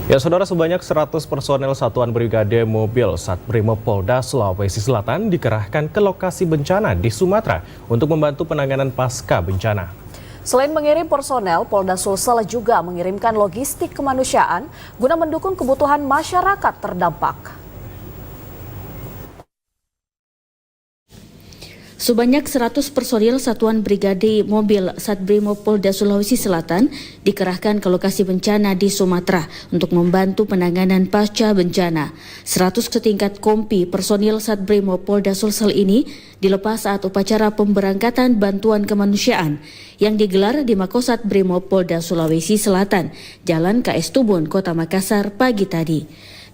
Ya, saudara, sebanyak 100 personel Satuan Brigade Mobil Satbrimob Polda Sulawesi Selatan dikerahkan ke lokasi bencana di Sumatera untuk membantu penanganan pasca bencana. Selain mengirim personel, Polda Sulsel juga mengirimkan logistik kemanusiaan guna mendukung kebutuhan masyarakat terdampak. Sebanyak 100 personil Satuan Brigade Mobil Satbrimob Polda Sulawesi Selatan dikerahkan ke lokasi bencana di Sumatera untuk membantu penanganan pasca bencana. 100 setingkat kompi personil Satbrimob Polda Sulsel ini dilepas saat upacara pemberangkatan bantuan kemanusiaan yang digelar di Makosat Brimob Polda Sulawesi Selatan, Jalan KS Tubun, Kota Makassar pagi tadi.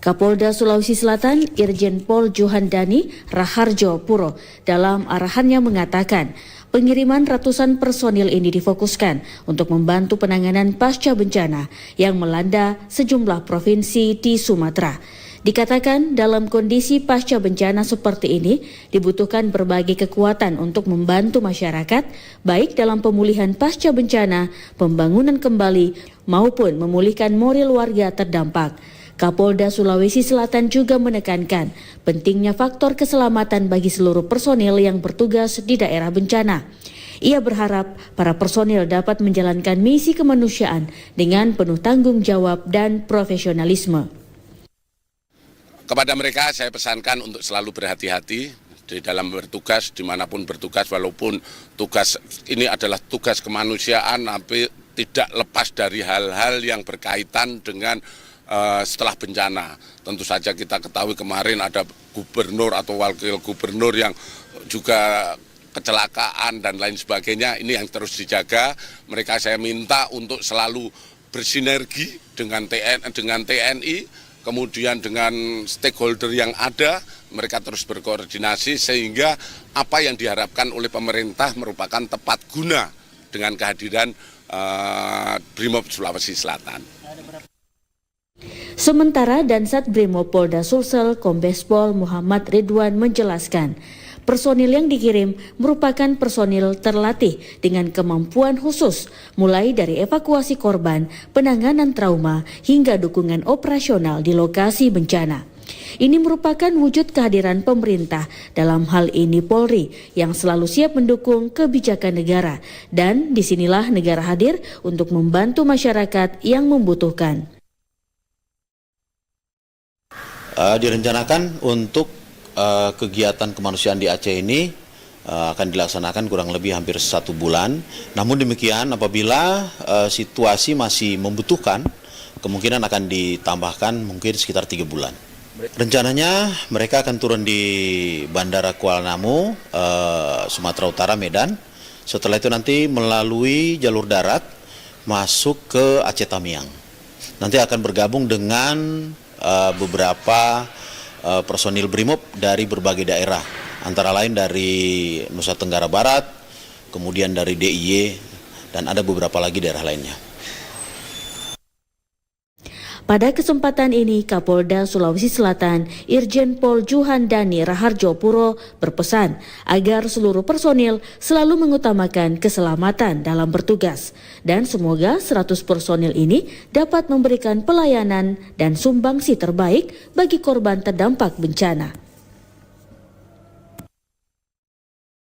Kapolda Sulawesi Selatan Irjen Pol Juhandani Raharjo Puro dalam arahannya mengatakan pengiriman ratusan personil ini difokuskan untuk membantu penanganan pasca bencana yang melanda sejumlah provinsi di Sumatera. Dikatakan dalam kondisi pasca bencana seperti ini dibutuhkan berbagai kekuatan untuk membantu masyarakat baik dalam pemulihan pasca bencana, pembangunan kembali maupun memulihkan moral warga terdampak. Kapolda Sulawesi Selatan juga menekankan pentingnya faktor keselamatan bagi seluruh personil yang bertugas di daerah bencana. Ia berharap para personil dapat menjalankan misi kemanusiaan dengan penuh tanggung jawab dan profesionalisme. Kepada mereka saya pesankan untuk selalu berhati-hati di dalam bertugas, dimanapun bertugas, walaupun tugas ini adalah tugas kemanusiaan, tapi tidak lepas dari hal-hal yang berkaitan dengan setelah bencana. Tentu saja kita ketahui kemarin ada gubernur atau wakil gubernur yang juga kecelakaan dan lain sebagainya. Ini yang terus dijaga. Mereka saya minta untuk selalu bersinergi dengan TNI, kemudian dengan stakeholder yang ada. Mereka terus berkoordinasi sehingga apa yang diharapkan oleh pemerintah merupakan tepat guna dengan kehadiran Brimob Sulawesi Selatan. Sementara Dansat Brimob Polda Sulsel Kombes Pol Muhammad Ridwan menjelaskan, personil yang dikirim merupakan personil terlatih dengan kemampuan khusus, mulai dari evakuasi korban, penanganan trauma, hingga dukungan operasional di lokasi bencana. Ini merupakan wujud kehadiran pemerintah, dalam hal ini Polri, yang selalu siap mendukung kebijakan negara, dan disinilah negara hadir untuk membantu masyarakat yang membutuhkan. Direncanakan untuk kegiatan kemanusiaan di Aceh ini akan dilaksanakan kurang lebih hampir 1 bulan. Namun demikian apabila situasi masih membutuhkan, kemungkinan akan ditambahkan mungkin sekitar 3 bulan. Rencananya mereka akan turun di Bandara Kuala Namu, Sumatera Utara, Medan. Setelah itu nanti melalui jalur darat masuk ke Aceh Tamiang. Nanti akan bergabung dengan beberapa personil Brimob dari berbagai daerah, antara lain dari Nusa Tenggara Barat, kemudian dari DIY, dan ada beberapa lagi daerah lainnya. Pada kesempatan ini, Kapolda Sulawesi Selatan Irjen Pol Juhandani Raharjo Puro berpesan agar seluruh personil selalu mengutamakan keselamatan dalam bertugas, dan semoga 100 personil ini dapat memberikan pelayanan dan sumbangsi terbaik bagi korban terdampak bencana.